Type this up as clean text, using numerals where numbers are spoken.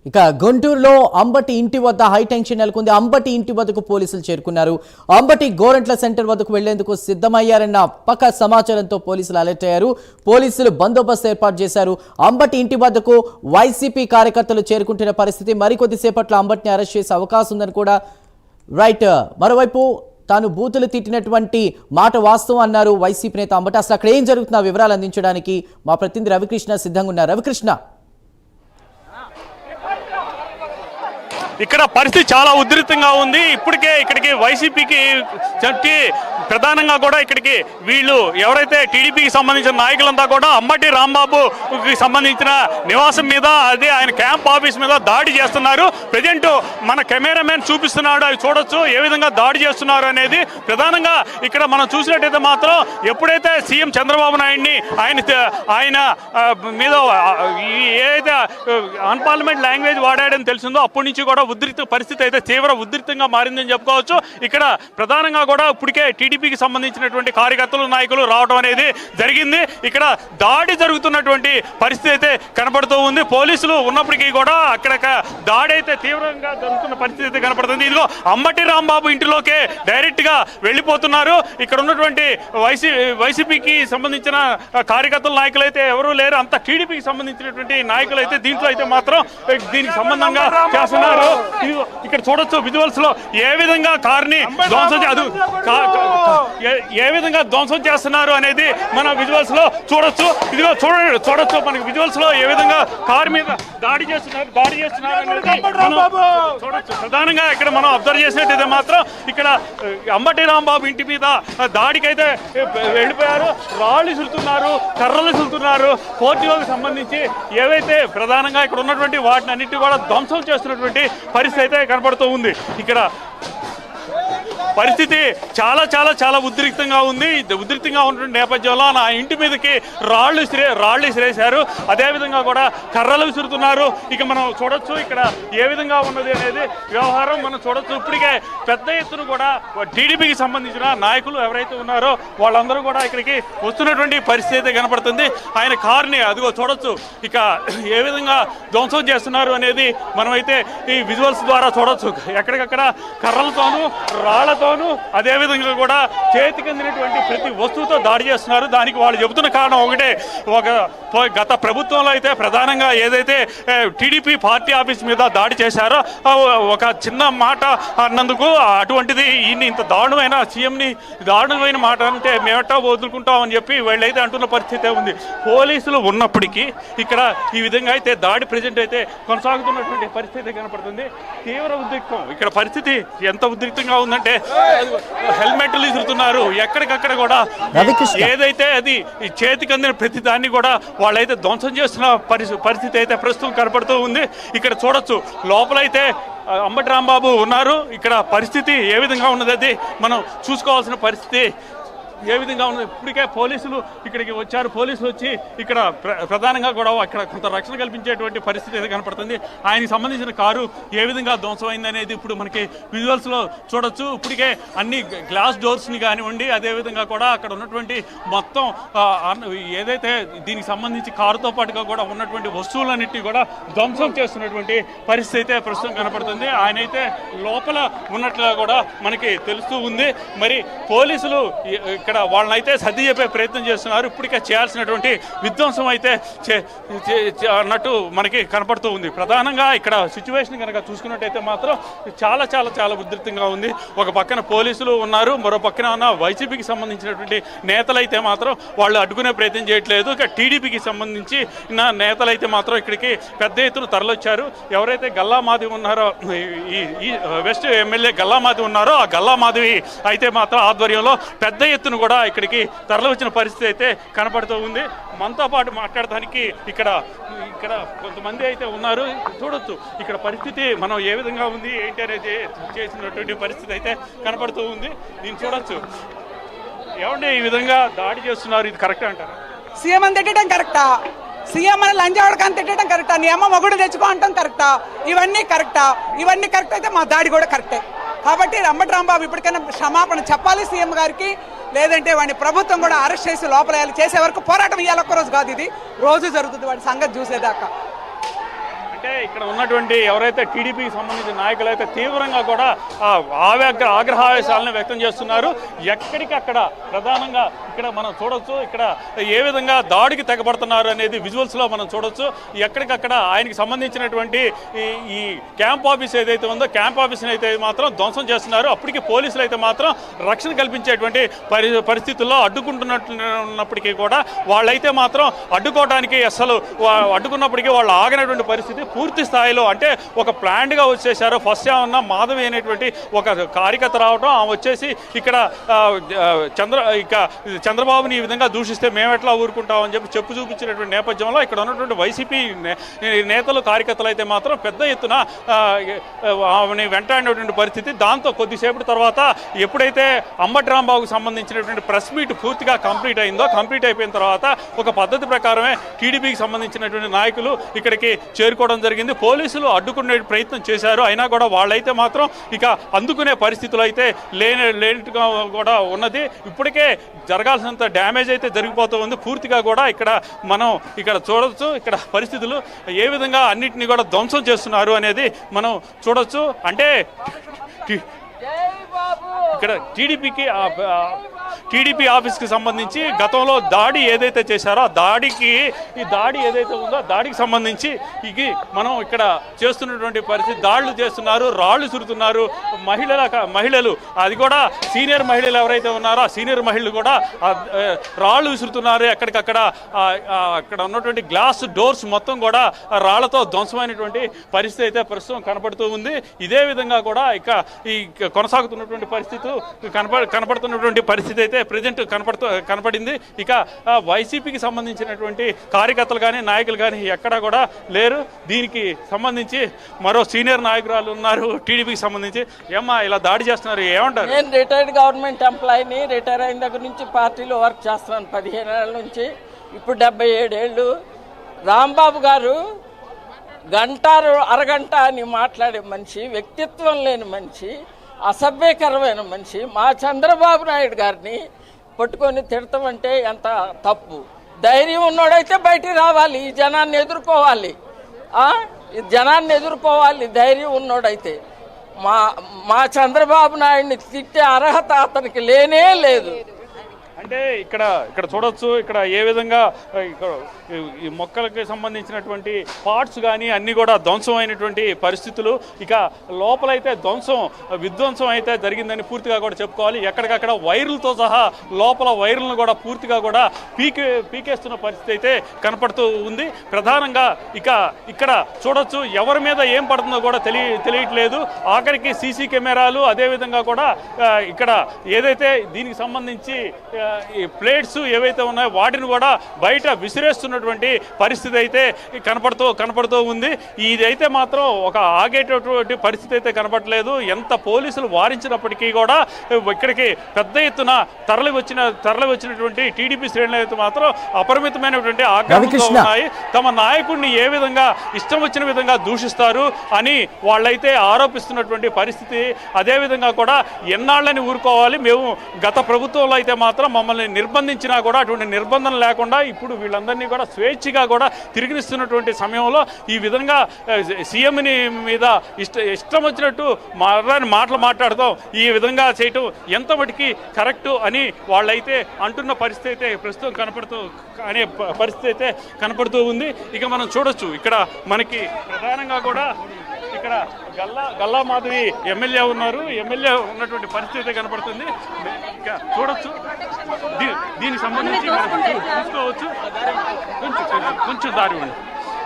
ఇక గుంటూరులో అంబటి ఇంటి వద్ద హైటెన్షన్ నెలకొంది. అంబటి ఇంటి వద్దకు పోలీసులు చేరుకున్నారు. అంబటి గోరంట్ల సెంటర్ వద్దకు వెళ్లేందుకు సిద్ధమయ్యారన్న పక్క సమాచారంతో పోలీసులు అలర్ట్ అయ్యారు. పోలీసులు బందోబస్తు ఏర్పాటు చేశారు. అంబటి ఇంటి వద్దకు వైసీపీ కార్యకర్తలు చేరుకుంటున్న పరిస్థితి. మరికొద్దిసేపట్లో అంబటిని అరెస్ట్ చేసే అవకాశం ఉందని కూడా రైట్. మరోవైపు తాను బూతులు తిట్టినటువంటి మాట వాస్తవం అన్నారు వైసీపీ నేత అంబటి. అసలు అక్కడ ఏం జరుగుతున్న వివరాలు అందించడానికి మా ప్రతినిధి రవికృష్ణ సిద్ధంగా ఉన్నారు. రవికృష్ణ, ఇక్కడ పరిస్థితి చాలా ఉధృతంగా ఉంది. ఇప్పటికే ఇక్కడికి వైసీపీకి చెప్పి ప్రధానంగా కూడా ఇక్కడికి వీళ్ళు ఎవరైతే టీడీపీకి సంబంధించిన నాయకులంతా కూడా అంబటి రాంబాబుకి సంబంధించిన నివాసం మీద, అదే ఆయన క్యాంప్ ఆఫీస్ మీద దాడి చేస్తున్నారు. ప్రజెంట్ మన కెమెరామెన్ చూపిస్తున్నాడు, అవి చూడొచ్చు ఏ విధంగా దాడి చేస్తున్నారు అనేది. ప్రధానంగా ఇక్కడ మనం చూసినట్టయితే మాత్రం ఎప్పుడైతే సీఎం చంద్రబాబు నాయుడిని ఆయన మీద ఏదైతే అన్పార్లమెంట్ లాంగ్వేజ్ వాడాడని తెలిసిందో అప్పటి నుంచి కూడా ఉధృత పరిస్థితి అయితే తీవ్ర ఉధృతంగా మారిందని చెప్పుకోవచ్చు. ఇక్కడ ప్రధానంగా కూడా ఇప్పటికే టీడీపీకి సంబంధించినటువంటి కార్యకర్తలు, నాయకులు రావడం అనేది జరిగింది. ఇక్కడ దాడి జరుగుతున్నటువంటి పరిస్థితి అయితే కనపడుతూ ఉంది. పోలీసులు ఉన్నప్పటికీ కూడా అక్కడ దాడి అయితే తీవ్రంగా జరుగుతున్న పరిస్థితి అయితే కనపడుతుంది. ఇదిగో అంబటి రాంబాబు ఇంటిలోకే డైరెక్ట్ గా వెళ్ళిపోతున్నారు. ఇక్కడ ఉన్నటువంటి వైసీపీకి సంబంధించిన కార్యకర్తల నాయకులు అయితే ఎవరూ లేరు, అంతా టీడీపీకి సంబంధించినటువంటి నాయకులు అయితే దీంట్లో అయితే మాత్రం దీనికి సంబంధంగా చేస్తున్నారు. ఇక్కడ చూడొచ్చు విజువల్స్ లో ఏ విధంగా కార్ని ఏ విధంగా ధ్వంసం చేస్తున్నారు అనేది మన విజువల్స్ లో చూడొచ్చు. ఇదిగో చూడొచ్చు మనకి విజువల్స్ లో ఏ విధంగా కార్ మీద దాడి చేస్తున్నారు అనేది చూడొచ్చు. ప్రధానంగా ఇక్కడ మనం అబ్జర్వ్ చేసినట్టయితే మాత్రం ఇక్కడ అంబటి రాంబాబు ఇంటి మీద దాడికైతే వెళ్ళిపోయారు. రాళ్ళు సులుతున్నారు, కర్రలు సులుతున్నారు. పోర్టులకు సంబంధించి ఏవైతే ప్రధానంగా ఇక్కడ ఉన్నటువంటి వాటిని అన్నిటి కూడా ధ్వంసం చేస్తున్నటువంటి పరిస్థితి అయితే కనపడుతూ ఉంది. ఇక్కడ పరిస్థితి చాలా చాలా చాలా ఉద్రిక్తంగా ఉంది. ఉద్రిక్తంగా ఉన్నటువంటి నేపథ్యంలో నా ఇంటి మీదకి రాళ్ళు విసిరేశారు. అదేవిధంగా కూడా కర్రలు విసురుతున్నారు. ఇక మనం చూడొచ్చు ఇక్కడ ఏ విధంగా ఉన్నది అనేది వ్యవహారం మనం చూడొచ్చు. ఇప్పటికే పెద్ద ఎత్తున కూడా టీడీపీకి సంబంధించిన నాయకులు ఎవరైతే ఉన్నారో వాళ్ళందరూ కూడా ఇక్కడికి వస్తున్నటువంటి పరిస్థితి అయితే కనపడుతుంది. ఆయన కార్ని అదిగో చూడొచ్చు ఇక ఏ విధంగా ధ్వంసం చేస్తున్నారు అనేది మనమైతే ఈ విజువల్స్ ద్వారా చూడొచ్చు. ఎక్కడికక్కడ కర్రలతోనూ, రాళ్లతోనూ, అదేవిధంగా కూడా చేతికి అందినటువంటి ప్రతి వస్తువుతో దాడి చేస్తున్నారు. దానికి వాళ్ళు చెబుతున్న కారణం ఒకటే, గత ప్రభుత్వంలో అయితే ప్రధానంగా ఏదైతే టీడీపీ పార్టీ ఆఫీస్ మీద దాడి చేశారో ఒక చిన్న మాట అన్నందుకు అటువంటిది ఈయన్ని ఇంత దారుణమైన సీఎంని దారుణమైన మాట అంటే మేమట్టా వదులుకుంటామని చెప్పి వీళ్ళైతే అంటున్న పరిస్థితి ఉంది. పోలీసులు ఉన్నప్పటికీ ఇక్కడ ఈ విధంగా అయితే దాడి ప్రజెంట్ అయితే కొనసాగుతున్నటువంటి పరిస్థితి కనపడుతుంది. తీవ్ర ఉద్రిక్తం. ఇక్కడ పరిస్థితి ఎంత ఉద్రిక్తంగా ఉందంటే హెల్మెట్లు ఇస్తున్నారు. ఎక్కడికక్కడ కూడా ఏదైతే అది చేతికి అందిన ప్రతి దాన్ని కూడా వాళ్ళైతే ధ్వంసం చేస్తున్న పరిస్థితి అయితే ప్రస్తుతం కనపడుతూ ఉంది. ఇక్కడ చూడొచ్చు లోపలైతే అంబటి రాంబాబు ఉన్నారు. ఇక్కడ పరిస్థితి ఏ విధంగా ఉన్నది అది మనం చూసుకోవాల్సిన పరిస్థితి ఏ విధంగా ఉన్నది. ఇప్పటికే పోలీసులు ఇక్కడికి వచ్చారు. పోలీసులు వచ్చి ఇక్కడ ప్రధానంగా కూడా ఇక్కడ కొంత రక్షణ కల్పించేటువంటి పరిస్థితి అయితే కనపడుతుంది. ఆయనకి సంబంధించిన కారు ఏ విధంగా ధ్వంసమైంది అనేది ఇప్పుడు మనకి విజువల్స్లో చూడొచ్చు. ఇప్పటికే అన్ని గ్లాస్ డోర్స్ని కానివ్వండి, అదేవిధంగా కూడా అక్కడ ఉన్నటువంటి మొత్తం ఏదైతే దీనికి సంబంధించి కారుతో పాటుగా కూడా ఉన్నటువంటి వస్తువులన్నింటినీ కూడా ధ్వంసం చేస్తున్నటువంటి పరిస్థితి అయితే ప్రస్తుతం కనపడుతుంది. ఆయనైతే లోపల ఉన్నట్లుగా కూడా మనకి తెలుస్తూ ఉంది. మరి పోలీసులు ఇక్కడ వాళ్ళనైతే సర్ది చెప్పే ప్రయత్నం చేస్తున్నారు. ఇప్పటికే చేయాల్సినటువంటి విధ్వంసం అయితే అన్నట్టు మనకి కనపడుతూ ఉంది. ప్రధానంగా ఇక్కడ సిచ్యువేషన్ కనుక చూసుకున్నట్టయితే మాత్రం చాలా చాలా చాలా ఉధృతంగా ఉంది. ఒక పక్కన పోలీసులు ఉన్నారు, మరో పక్కన ఉన్న వైసీపీకి సంబంధించినటువంటి నేతలైతే మాత్రం వాళ్ళు అడ్డుకునే ప్రయత్నం చేయట్లేదు. ఇక టీడీపీకి సంబంధించి నేతలైతే మాత్రం ఇక్కడికి పెద్ద ఎత్తున తరలిచ్చారు. ఎవరైతే గల్లా మాధవి ఉన్నారో, ఈ వెస్ట్ ఎమ్మెల్యే గల్లా మాధవి ఉన్నారో ఆ గల్లా మాధవి అయితే మాత్రం ఆధ్వర్యంలో పెద్ద ఎత్తున కూడా ఇక్కడికి తరలి వచ్చిన పరిస్థితి అయితే కనపడుతూ ఉంది. మనతో పాటు మాట్లాడడానికి ఇక్కడ కొంతమంది అయితే ఉన్నారు. చూడొచ్చు ఇక్కడ పరిస్థితి మనం ఏ విధంగా ఉంది ఏంటి అనేది చేసినటువంటి పరిస్థితి అయితే కనపడుతూ ఉంది. దీన్ని చూడొచ్చు. ఏమంటే ఈ విధంగా దాడి చేస్తున్నారు, ఇది కరెక్ట్ అంటారా? సీఎం అని తిట్టడం కరెక్టా? సీఎం అని లంజావడకని తిట్టడం కరెక్టా? నీ అమ్మ మొగుడు తెచ్చుకో అంటాం కరెక్టా? ఇవన్నీ కరెక్టా? ఇవన్నీ కరెక్ట్ అయితే మా దాడి కూడా కరెక్టే. కాబట్టి అంబటి రాంబాబు ఇప్పటికైనా క్షమాపణ చెప్పాలి సీఎం గారికి. లేదంటే వాడిని ప్రభుత్వం కూడా అరెస్ట్ చేసి లోపలేయాలి. చేసే వరకు పోరాటం ఇవ్వాలి. ఒక్కరోజు కాదు, ఇది రోజు జరుగుతుంది వాడి సంగతి చూసేదాకా. అంటే ఇక్కడ ఉన్నటువంటి ఎవరైతే టీడీపీకి సంబంధించిన నాయకులు అయితే తీవ్రంగా కూడా ఆగ్రహావేశాలను వ్యక్తం చేస్తున్నారు. ఎక్కడికక్కడ ప్రధానంగా ఇక్కడ మనం చూడొచ్చు, ఇక్కడ ఏ విధంగా దాడికి తెగబడుతున్నారు అనేది విజువల్స్ లో మనం చూడొచ్చు. ఎక్కడికక్కడ ఆయనకి సంబంధించినటువంటి ఈ క్యాంప్ ఆఫీస్ ఏదైతే ఉందో క్యాంప్ ఆఫీస్ని అయితే మాత్రం ధ్వంసం చేస్తున్నారు. అప్పటికి పోలీసులు అయితే మాత్రం రక్షణ కల్పించేటువంటి పరిస్థితుల్లో అడ్డుకుంటున్నప్పటికీ కూడా వాళ్ళైతే మాత్రం అడ్డుకోవడానికి అసలు అడ్డుకున్నప్పటికీ వాళ్ళు ఆగినటువంటి పరిస్థితి పూర్తి స్థాయిలో, అంటే ఒక ప్లాన్డ్గా వచ్చేసారు. ఫస్ట్ ఏమన్నా మాధవి అనేటువంటి ఒక కార్యకర్త రావడం, ఆమె వచ్చేసి ఇక్కడ చంద్రబాబుని ఈ విధంగా దూషిస్తే మేమెట్లా ఊరుకుంటామని చెప్పు చూపించినటువంటి నేపథ్యంలో ఇక్కడ ఉన్నటువంటి వైసీపీ నేతలు కార్యకర్తలు అయితే మాత్రం పెద్ద ఎత్తున ఆమెని వెంటాడినటువంటి పరిస్థితి. దాంతో కొద్దిసేపటి తర్వాత ఎప్పుడైతే అంబటి రాంబాబుకు సంబంధించినటువంటి ప్రెస్ మీట్ పూర్తిగా కంప్లీట్ అయిపోయిన తర్వాత ఒక పద్ధతి ప్రకారమే టీడీపీకి సంబంధించినటువంటి నాయకులు ఇక్కడికి చేరుకోవడం జరిగింది. పోలీసులు అడ్డుకునే ప్రయత్నం చేశారు. అయినా కూడా వాళ్ళైతే మాత్రం ఇక అందుకునే పరిస్థితులు అయితే లేనట్టుగా కూడా ఉన్నది. ఇప్పటికే జరగాల్సినంత డ్యామేజ్ అయితే జరిగిపోతూ ఉంది. పూర్తిగా కూడా మనం ఇక్కడ చూడొచ్చు, ఇక్కడ పరిస్థితులు ఏ విధంగా అన్నిటినీ కూడా ధ్వంసం చేస్తున్నారు అనేది మనం చూడొచ్చు. అంటే ఇక్కడ టీడీపీ ఆఫీస్కి సంబంధించి గతంలో దాడి ఏదైతే చేశారో ఈ దాడి ఏదైతే ఉందో దాడికి సంబంధించి మనం ఇక్కడ చేస్తున్నటువంటి పరిస్థితి, దాడులు చేస్తున్నారు, రాళ్లు సురుతున్నారు. మహిళలు అది కూడా సీనియర్ మహిళలు ఎవరైతే ఉన్నారో ఆ సీనియర్ మహిళలు కూడా రాళ్లు విసురుతున్నారు. ఎక్కడికక్కడ అక్కడ ఉన్నటువంటి గ్లాస్ డోర్స్ మొత్తం కూడా రాళ్లతో ధ్వంసమైనటువంటి పరిస్థితి అయితే ప్రస్తుతం కనపడుతూ ఉంది. ఇదే విధంగా కూడా ఈ కొనసాగుతున్నటువంటి పరిస్థితులు కనపడుతున్నటువంటి పరిస్థితి అయితే ప్రజెంట్ కనపడింది. ఇక వైసీపీకి సంబంధించినటువంటి కార్యకర్తలు కానీ నాయకులు కానీ ఎక్కడా కూడా లేరు. దీనికి సంబంధించి మరో సీనియర్ నాయకురాలు ఉన్నారు టీడీపీకి సంబంధించి. ఏమ్మా ఇలా దాడి చేస్తున్నారు, ఏమంటారు? నేను రిటైర్డ్ గవర్నమెంట్ ఎంప్లాయీని. రిటైర్ అయిన దగ్గర నుంచి పార్టీలో వర్క్ చేస్తున్నాను 15 ఏళ్ళ నుంచి. ఇప్పుడు 77 ఏళ్ళు. రాంబాబు గారు అరగంట అని మాట్లాడే మనిషి, వ్యక్తిత్వం లేని మనిషి, అసభ్యకరమైన మనిషి. మా చంద్రబాబు నాయుడు గారిని పట్టుకొని తిడతామంటే ఎంత తప్పు. ధైర్యం ఉన్నోడైతే బయటికి రావాలి, ఈ జనాన్ని ఎదుర్కోవాలి. ఈ జనాన్ని ఎదుర్కోవాలి ధైర్యం ఉన్నోడైతే. మా చంద్రబాబు నాయుడిని తిట్టే అర్హత అతనికి లేనే లేదు. అంటే ఇక్కడ చూడొచ్చు, ఇక్కడ ఏ విధంగా ఈ మొక్కలకి సంబంధించినటువంటి పార్ట్స్ కానీ అన్నీ కూడా ధ్వంసం అయినటువంటి పరిస్థితులు. ఇక లోపలైతే విధ్వంసం అయితే జరిగిందని పూర్తిగా కూడా చెప్పుకోవాలి. ఎక్కడికక్కడ వైర్లతో సహా లోపల వైర్లను కూడా పూర్తిగా కూడా పీకేస్తున్న పరిస్థితి అయితే కనపడుతూ ఉంది. ప్రధానంగా ఇక్కడ చూడొచ్చు, ఎవరి మీద ఏం పడుతుందో కూడా తెలియట్లేదు. ఆఖరికి సీసీ కెమెరాలు, అదేవిధంగా కూడా ఇక్కడ ఏదైతే దీనికి సంబంధించి ఈ ప్లేట్స్ ఏవైతే ఉన్నాయో వాటిని కూడా బయట విసిరేస్తున్నటువంటి పరిస్థితి అయితే కనపడుతూ ఉంది. ఇదైతే మాత్రం ఒక ఆగేటటువంటి పరిస్థితి అయితే కనపడలేదు. ఎంత పోలీసులు వారించినప్పటికీ కూడా ఇక్కడికి పెద్ద ఎత్తున తరలి వచ్చినటువంటి టీడీపీ శ్రేణులు అయితే మాత్రం అపరిమితమైనటువంటి ఆగ్రహంతో ఉన్నాయి. తమ నాయకుడిని ఏ విధంగా ఇష్టం వచ్చిన విధంగా దూషిస్తారు అని వాళ్ళైతే ఆరోపిస్తున్నటువంటి పరిస్థితి. అదేవిధంగా కూడా ఎన్నాళ్ళని ఊరుకోవాలి, మేము గత ప్రభుత్వంలో అయితే మాత్రం మమ్మల్ని నిర్బంధించినా కూడా అటువంటి నిర్బంధం లేకుండా ఇప్పుడు వీళ్ళందరినీ కూడా స్వేచ్ఛగా కూడా తిరిగిస్తున్నటువంటి సమయంలో ఈ విధంగా సీఎంని మీద ఇష్టం వచ్చినట్టు మాటలు మాట్లాడతాం, ఈ విధంగా చేయటం ఎంత మటుకి కరెక్టు అని వాళ్ళైతే అంటున్న పరిస్థితి అయితే ప్రస్తుతం కనపడుతూ ఉంది. ఇక మనం చూడొచ్చు, ఇక్కడ మనకి ప్రధానంగా కూడా ఇక్కడ గల్లా మాధవి ఎమ్మెల్యే ఉన్నారు. ఎమ్మెల్యే ఉన్నటువంటి పరిస్థితి కనపడుతుంది. ఇక చూడొచ్చు, దీనికి సంబంధించి చూసుకోవచ్చు. కొంచెం దారి ఉంది.